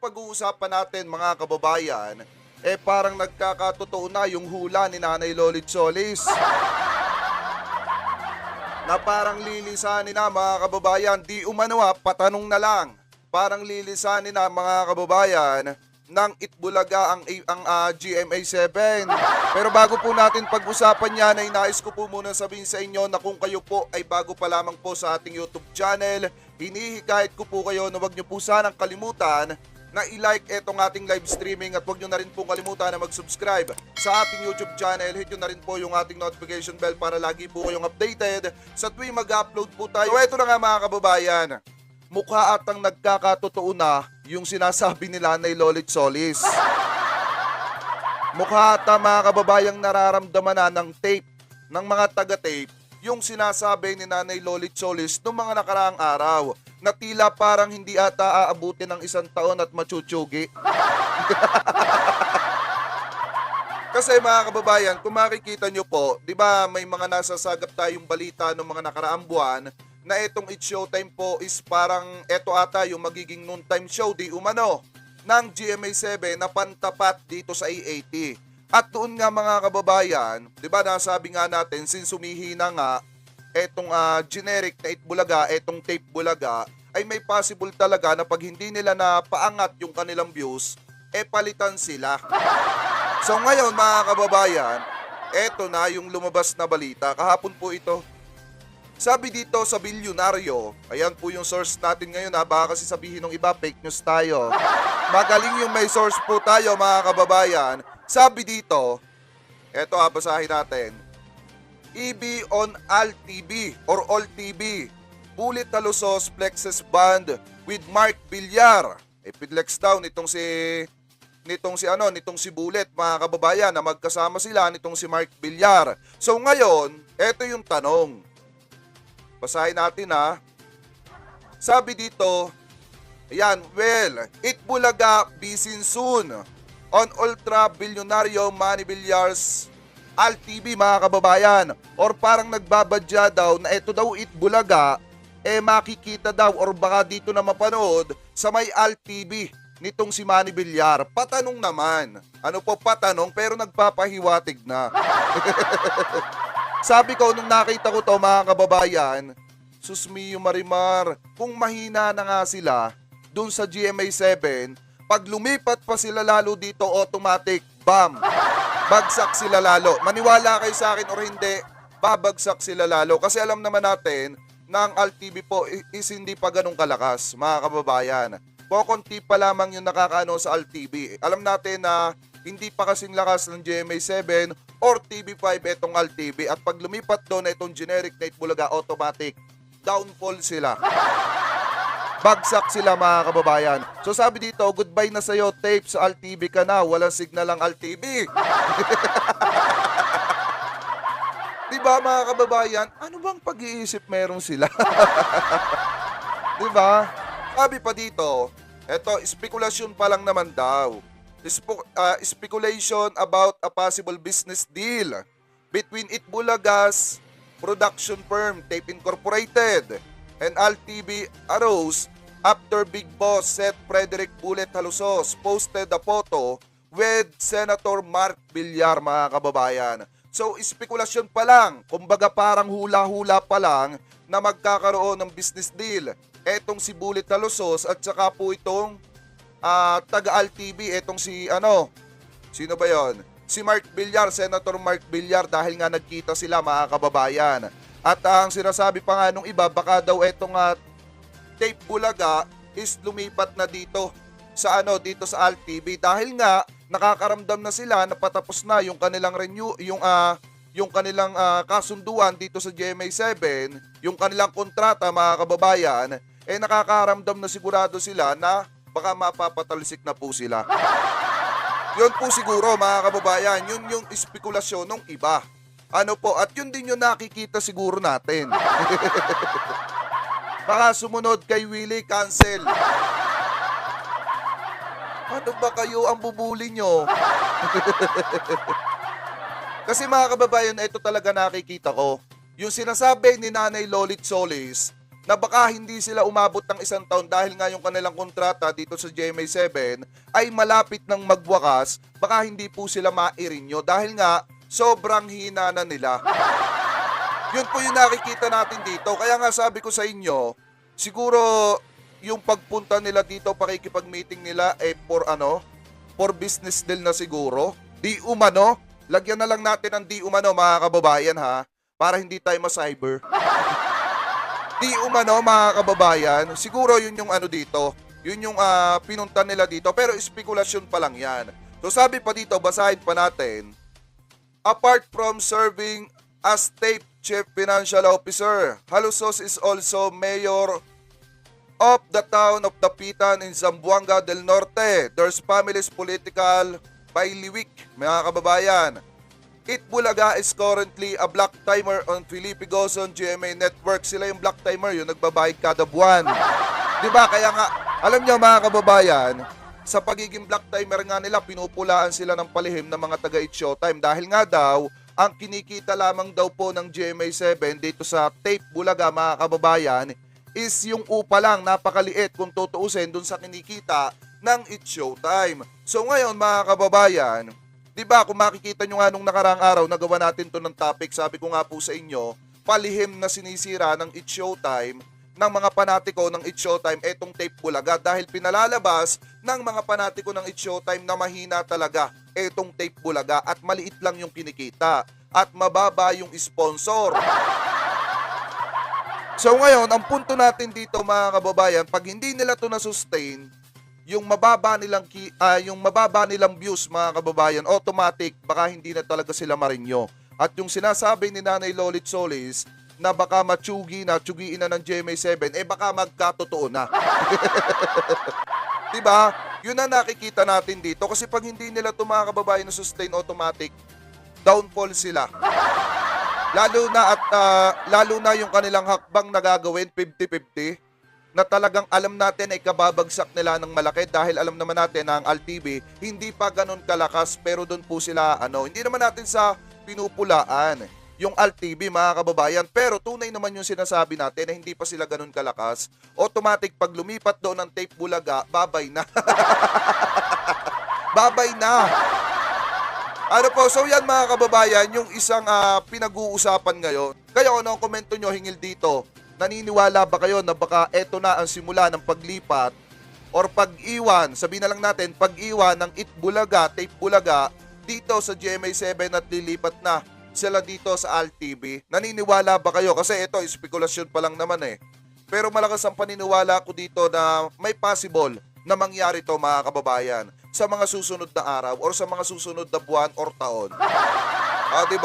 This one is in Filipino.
pag-uusapan natin mga kababayan, parang nagkakatotoo na yung hula ni Nanay Lolit Solis. Na parang lilisanin na mga kababayan, di umano patanong na lang. Parang lilisanin na mga kababayan ng Itbulaga ang GMA7. Pero bago po natin pag-usapan yan ay nais ko po muna sabihin sa inyo na kung kayo po ay bago pa lamang po sa ating YouTube channel, hinihikayat ko po kayo na huwag nyo po sanang kalimutan na i-like etong ating live streaming at huwag nyo na rin po kalimutan na mag-subscribe sa ating YouTube channel. Hit nyo na rin po yung ating notification bell para lagi po kayong updated sa tuwing mag-upload po tayo. So eto na nga mga kababayan, mukha atang nagkakatotoo na yung sinasabi nila ni Lolit Solis. Mukha ata mga kababayang nararamdaman na ng tape, ng mga taga-tape, yung sinasabi ni Nanay Lolit Solis noong mga nakaraang araw na tila parang hindi ata aabutin ng 1 taon at machuchugi. Kasi mga kababayan, kung makikita nyo po, di ba may mga nasasagap tayong balita noong mga nakaraang buwan na itong It's Showtime po is parang eto ata yung magiging noontime show di umano ng GMA7 na pantapat dito sa A80. At doon nga mga kababayan, di ba nasabi nga natin since humihina nga etong generic na Itbulaga, etong tape Bulaga, ay may possible talaga na pag hindi nila na paangat yung kanilang views, palitan sila. So ngayon mga kababayan, eto na yung lumabas na balita. Kahapon po ito. Sabi dito sa Bilyonaryo, ayan po yung source natin ngayon baka kasi sabihin ng iba, fake news tayo. Magaling yung may source po tayo mga kababayan. Sabi dito, eto basahin natin. EB on All TV or All TV. Bullet Talusos flexes band with Mark Villar. Flex daw nitong si Bullet mga kababayan na magkasama sila nitong si Mark Villar. So ngayon, eto yung tanong. Basahin natin Sabi dito, ayan, Itbulaga bisin soon on Ultra Bilyonaryo Manny Villar's All TV mga kababayan. Or parang nagbabadya daw na ito daw Itbulaga, makikita daw or baka dito na mapanood sa may All TV nitong si Manny Villar. Patanong naman. Ano po patanong pero nagpapahiwatig na. Sabi ko nung nakita ko to mga kababayan, sus mio Marimar, kung mahina na nga sila dun sa GMA7, pag lumipat pa sila lalo dito automatic, bam! Bagsak sila lalo. Maniwala kayo sa akin or hindi, babagsak sila lalo. Kasi alam naman natin na ang All TV po is hindi pa ganun kalakas mga kababayan. Konti pa lamang yung nakakaano sa All TV. Alam natin na hindi pa kasing lakas ng GMA7 or TV5 itong All TV. At pag lumipat doon na itong generic na Itbulaga, automatic, downfall sila. Bagsak sila mga kababayan. So sabi dito, goodbye na sa'yo tape, sa All TV ka na, walang signal ang All TV. Diba mga kababayan, ano bang pag-iisip meron sila? Diba? Sabi pa dito, eto, spekulasyon pa lang naman daw. Speculation about a possible business deal between Itbulaga's production firm, Tape Incorporated, and All TV arose after Big Boss Seth Frederick Bullet Talusos posted a photo with Senator Mark Villar mga kababayan. So, spekulasyon pa lang, kumbaga parang hula-hula pa lang na magkakaroon ng business deal. Etong si Bullet Talusos at saka po itong taga-All TV, etong sino ba yon? Si Mark Villar, Senator Mark Villar, dahil nga nagkita sila mga kababayan. At ang sinasabi pa nga nung iba, baka daw etong Tape Bulaga is lumipat na dito sa dito sa All TV dahil nga nakakaramdam na sila na patapos na yung kanilang yung kanilang kasunduan dito sa GMA7, yung kanilang kontrata mga kababayan, nakakaramdam na sigurado sila na baka mapapatalsik na po sila. Yun po siguro mga kababayan, yun yung espekulasyon ng iba. Ano po, at yun din yung nakikita siguro natin. Baka sumunod kay Willie, cancel. Ano ba kayo ang bubuli nyo? Kasi mga kababayan, ito talaga nakikita ko. Yung sinasabi ni Nanay Lolit Solis na baka hindi sila umabot ng 1 taon dahil nga yung kanilang kontrata dito sa GMA7 ay malapit ng magwakas, baka hindi po sila ma-renew dahil nga sobrang hina na nila. Yun po yung nakikita natin dito. Kaya nga sabi ko sa inyo, siguro yung pagpunta nila dito, pakikipag-meeting nila for business deal na siguro. Di umano, lagyan na lang natin ang di umano mga kababayan ha, para hindi tayo ma-cyber. Di umano mga kababayan, siguro yun yung dito, yun yung pinunta nila dito, pero spekulasyon pa lang yan. So sabi pa dito, basahin pa natin, apart from serving as State Chief Financial Officer, Halusos is also Mayor of the town of Dapitan in Zamboanga del Norte. There's family's political bailiwick, mga kababayan. Itbulaga is currently a black timer on Felipe Gozon GMA Network. Sila yung black timer, yung nagbabayad kada buwan. Diba? Kaya nga, alam nyo mga kababayan, sa pagiging black timer nga nila, pinupulaan sila ng palihim ng mga taga-It Showtime. Dahil nga daw, ang kinikita lamang daw po ng GMA7 dito sa Tape Bulaga mga kababayan is yung upa lang, napakaliit kung tutuusin dun sa kinikita ng It Showtime. So ngayon mga kababayan, di ba kung makikita nyo nga nung nakaraang araw nagawa natin to ng topic, sabi ko nga po sa inyo, palihim na sinisira ng It Showtime, ng mga panatiko ng It Showtime etong Tape Bulaga dahil pinalalabas ng mga panatiko ng It Showtime na mahina talaga etong Tape Bulaga at maliit lang yung kinikita at mababa yung sponsor. So ngayon, ang punto natin dito mga kababayan, pag hindi nila to na-sustain, yung mababa nilang views mga kababayan, automatic baka hindi na talaga sila marinyo. At yung sinasabi ni Nanay Lolit Solis na baka tsugiin na ng GMA7, baka magkatotoo na. Diba? Yun na nakikita natin dito kasi pag hindi nila ito mga kababayan na sustain, automatic downfall sila. Lalo na yung kanilang hakbang na gagawin 50-50 na talagang alam natin ay kababagsak nila ng malaki dahil alam naman natin na ang ALTV hindi pa ganun kalakas pero doon po sila hindi naman natin sa pinupulaan yung ALTV mga kababayan, pero tunay naman yung sinasabi natin na hindi pa sila ganun kalakas. Automatic pag lumipat doon ng Tape Bulaga, babay na. Babay na. So yan mga kababayan, yung isang pinag-uusapan ngayon. Kayo, ano ang komento nyo hingil dito? Naniniwala ba kayo na baka eto na ang simula ng paglipat or pag-iwan, sabihin na lang natin, pag-iwan ng It Bulaga, Tape Bulaga, dito sa GMA7 at lilipat na sila dito sa ALTV? Naniniwala ba kayo? Kasi ito, spekulasyon pa lang naman Pero malakas ang paniniwala ko dito na may possible na mangyari to mga kababayan sa mga susunod na araw or sa mga susunod na buwan or taon. Diba?